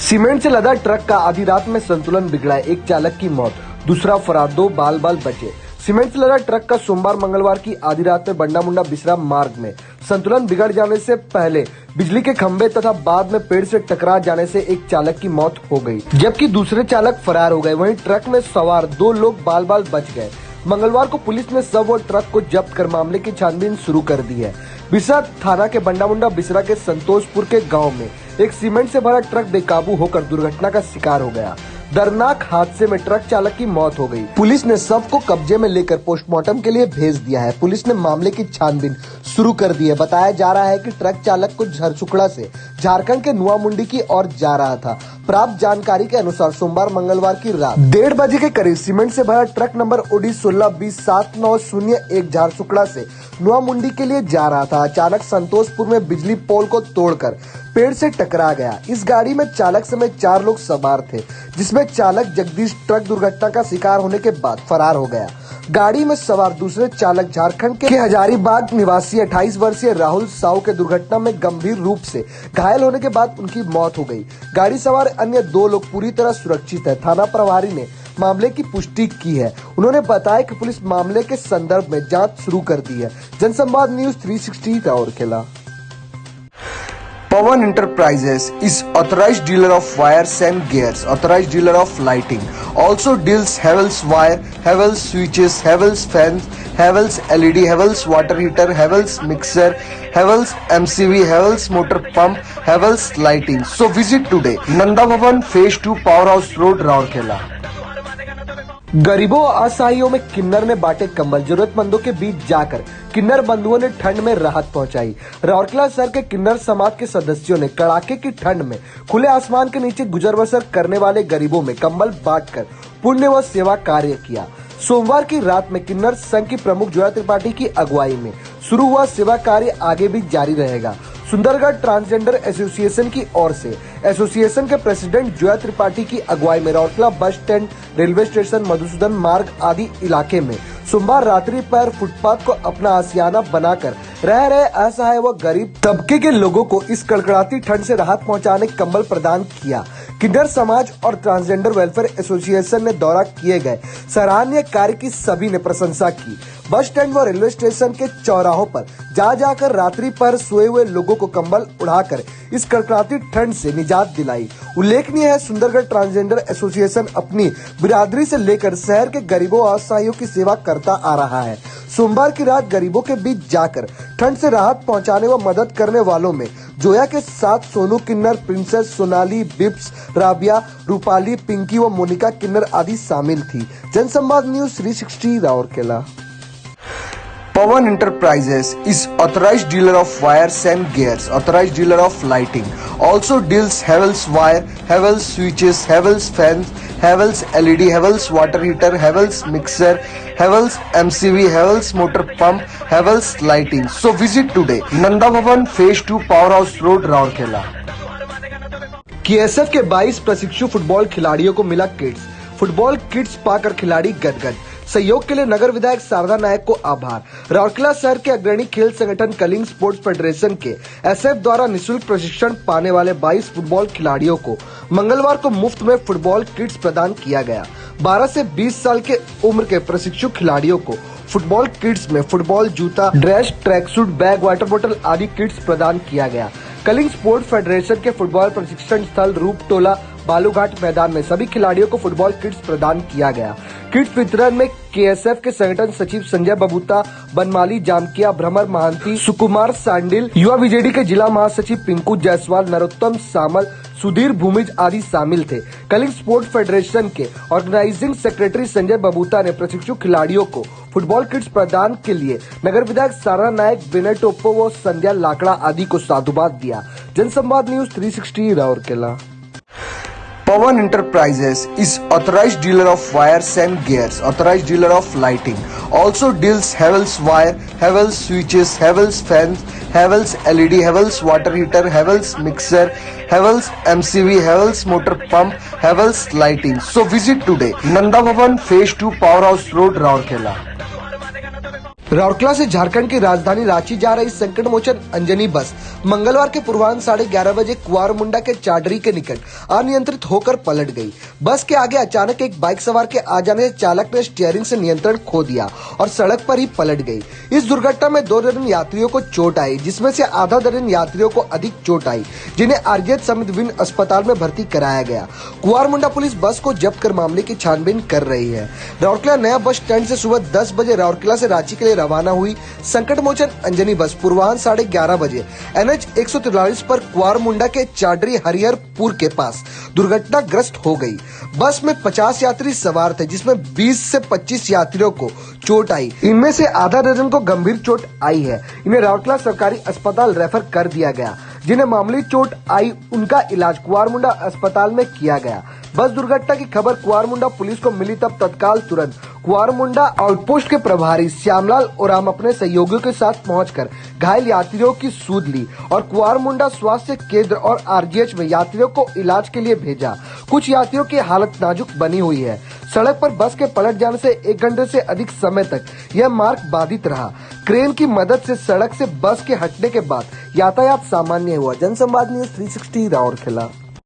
Cement से लदा truck का आधी रात में संतुलन बिगड़ा, एक चालक की मौत, दूसरा फरार, 2 बाल बचे। सीमेंट से लदा ट्रक का सोमवार मंगलवार की आधी रात में बंडा मुंडा बिसरा मार्ग में संतुलन बिगड़ जाने से पहले बिजली के खंभे तथा बाद में पेड़ से टकरा जाने से एक चालक की मौत हो गई, जबकि दूसरे चालक फरार हो गए। वहीं ट्रक में सवार 2 लोग बाल बच गए। मंगलवार को पुलिस ने शव और ट्रक को जब्त कर मामले की छानबीन शुरू कर दी है। बिसरा थाना के बंडा मुंडा बिसरा के संतोषपुर के गांव में एक सीमेंट से भरा ट्रक बेकाबू होकर दुर्घटना का शिकार हो गया। दर्दनाक हादसे में ट्रक चालक की मौत हो गई। पुलिस ने शव को कब्जे में लेकर पोस्टमार्टम के लिए भेज दिया है। पुलिस ने मामले की छानबीन शुरू कर दी है। बताया जा रहा है कि ट्रक चालक को झरसुखड़ा से झारखंड के नुआमुंडी की ओर जा रहा था। प्राप्त जानकारी के अनुसार सोमवार मंगलवार की रात 1:30 बजे के करीब सीमेंट से भरा ट्रक नंबर OD 16207901 झारसुखड़ा से नुआमुंडी के लिए जा रहा था। अचानक संतोषपुर में बिजली पोल को तोड़कर पेड़ से टकरा गया। इस गाड़ी में चालक समेत 4 लोग सवार थे, जिसमें चालक जगदीश ट्रक दुर्घटना का शिकार होने के बाद फरार हो गया। गाड़ी में सवार दूसरे चालक झारखंड के हजारीबाग निवासी 28 वर्षीय राहुल साहू के दुर्घटना में गंभीर रूप से घायल होने के बाद उनकी मौत हो गई। गाड़ी सवार अन्य 2 लोग पूरी तरह सुरक्षित है। थाना प्रभारी ने मामले की पुष्टि की है। उन्होंने बताया कि पुलिस मामले के संदर्भ में जांच शुरू कर दी है। जनसंवाद news 360 Rourkela. Pawan Enterprises is authorized dealer of wires and gears, authorized dealer of lighting. Also deals Havells wire, Havells switches, Havells fans, Havells LED, Havells water heater, Havells mixer, Havells MCV, Havells motor pump, Havells lighting. So visit today. Nanda Bhavan Phase 2 Powerhouse Road, Rourkela. गरीबों असहायों में किन्नर ने बांटे कंबल। जरूरतमंदों के बीच जाकर किन्नर बंधुओं ने ठंड में राहत पहुंचाई। राउरकेला शहर के किन्नर समाज के सदस्यों ने कड़ाके की ठंड में खुले आसमान के नीचे गुजर बसर करने वाले गरीबों में कंबल बांटकर पुण्य व सेवा कार्य किया। सोमवार की रात में किन्नर संघ की प्रमुख जोया त्रिपाठी की अगुवाई में शुरू हुआ सेवा कार्य आगे भी जारी रहेगा। सुंदरगढ़ ट्रांसजेंडर एसोसिएशन की ओर से एसोसिएशन के प्रेसिडेंट जोया त्रिपाठी की अगुवाई में Rourkela bus stand, railway station, Madhusudan मार्ग आदि इलाके में सोमवार रात्रि पर फुटपाथ को अपना आशियाना बनाकर रह रहे असहाय व गरीब तबके के लोगों को इस कड़कड़ाती ठंड से राहत पहुंचाने कंबल प्रदान किया। किन्नर समाज और ट्रांसजेंडर वेलफेयर एसोसिएशन ने दौरा किए गए सराहनीय कार्य की सभी ने प्रशंसा की। बस स्टैंड व रेलवे स्टेशन के चौराहों पर जाकर रात्रि पर सोए हुए लोगों को कंबल उड़ाकर इस कड़कड़ाती ठंड से निजात दिलाई। उल्लेखनीय है, सुंदरगढ़ ट्रांसजेंडर एसोसिएशन अपनी बिरादरी से लेकर शहर के गरीबों और असहायों की सेवा करता आ रहा है। सोमवार की रात गरीबों के बीच जाकर ठंड से राहत पहुंचाने व मदद करने वालों में जोया के साथ सोनू किन्नर, प्रिंसेस, सोनाली, बिप्स, राबिया, रूपाली, पिंकी व मोनिका किन्नर आदि शामिल थी। जनसंवाद news 360 Rourkela. Pawan Enterprises is authorized dealer of wires and gears, authorized dealer of lighting. Also deals Havells wire, Havells switches, Havells fans, Havells LED, Havells water heater, Havells mixer, Havells MCV, Havells motor pump, Havells lighting. So visit today. Nanda Bhavan Phase 2 Powerhouse Road, Rourkela. KSF के 22 प्रशिक्षु football खिलाड़ियों को मिला kits. Football kits पाकर खिलाड़ी गदगद। सहयोग के लिए नगर विधायक शारदा नायक को आभार। राउरकेला शहर के अग्रणी खेल संगठन कलिंग स्पोर्ट्स फेडरेशन के SF द्वारा निःशुल्क प्रशिक्षण पाने वाले 22 फुटबॉल खिलाड़ियों को मंगलवार को मुफ्त में फुटबॉल किट्स प्रदान किया गया। 12 से 20 साल के उम्र के प्रशिक्षु खिलाड़ियों को फुटबॉल किट्स में फुटबॉल जूता, dress, track suit, bag, water बोतल आदि किट्स प्रदान किया गया। कलिंग स्पोर्ट्स फेडरेशन के फुटबॉल प्रशिक्षण स्थल रूपटोला बालूघाट मैदान में सभी खिलाड़ियों को फुटबॉल किट्स प्रदान किया गया। किट्स वितरण में KSF के संगठन सचिव संजय बबूता, बनमाली जामकिया, भ्रमर महांती, सुकुमार सांडिल, युवा BJD के जिला महासचिव पिंकू जायसवाल, नरोत्तम सामल, सुधीर भूमिज आदि शामिल थे। कलिंग स्पोर्ट्स फेडरेशन के ऑर्गेनाइजिंग सेक्रेटरी संजय बबूता ने प्रशिक्षु खिलाड़ियों को फुटबॉल किट्स प्रदान के लिए नगर विधायक शारदा नायक, विनय टोप्पो व संध्या लाकड़ा आदि को साधुवाद दिया। जनसंवाद news 360 Rourkela. Pawan Enterprises is authorized dealer of wires and gears, authorized dealer of lighting. Also deals Havells wire, Havells switches, Havells fans, Havells LED, Havells water heater, Havells mixer, Havells MCV, Havells motor pump, Havells lighting. So visit today. Nanda Bhavan Phase 2 Powerhouse Road, Rourkela. Rourkela से झारखंड की राजधानी रांची जा रही संकट मोचन अंजनी बस मंगलवार के पूर्वाह्न 11:30 बजे कुआरमुंडा के चाडरी के निकट अनियंत्रित होकर पलट गई। बस के आगे अचानक एक बाइक सवार के आ जाने से चालक ने स्टीयरिंग से नियंत्रण खो दिया और सड़क पर ही पलट गई। इस दुर्घटना में 2 दर्जन यात्रियों को चोट आई, जिसमें से आधा दर्जन यात्रियों को अधिक चोट आई, जिन्हें आरजीएच समेत विभिन्न अस्पताल में भर्ती कराया गया। कुआरमुंडा पुलिस बस को जब्त कर मामले की छानबीन कर रही है। राउरकेला नया बस स्टैंड से सुबह 10 बजे राउरकेला से रांची के लिए रवाना हुई संकट मोचन अंजनी बस पूर्वाह्न 11:30 बजे NH 143 पर कुआरमुंडा के चाडरी हरिहरपुर के पास दुर्घटनाग्रस्त हो गई। बस में 50 यात्री सवार थे, जिसमें 20 से 25 यात्रियों को चोट आई। इनमें से आधा दर्जन को गंभीर चोट आई है। इन्हें राउरकेला सरकारी अस्पताल रेफर कर दिया गया। जिन्हें मामूली चोट आई उनका इलाज कुआरमुंडा अस्पताल में किया गया। बस दुर्घटना की खबर कुआरमुंडा पुलिस को मिली तब तत्काल तुरंत कुआरमुंडा आउटपोस्ट के प्रभारी श्यामलाल ओराम अपने सहयोगियों के साथ पहुंचकर घायल यात्रियों की सूध ली और कुआरमुंडा स्वास्थ्य केंद्र और आरजीएच में यात्रियों को इलाज के लिए भेजा। कुछ यात्रियों की हालत नाजुक बनी हुई है। सड़क पर बस के पलट जाने से 1 घंटे से अधिक समय तक यह मार्ग बाधित रहा। क्रेन की मदद से सड़क से बस के हटने के बाद यातायात सामान्य हुआ। जनसंवाद न्यूज 360 राउरकेला।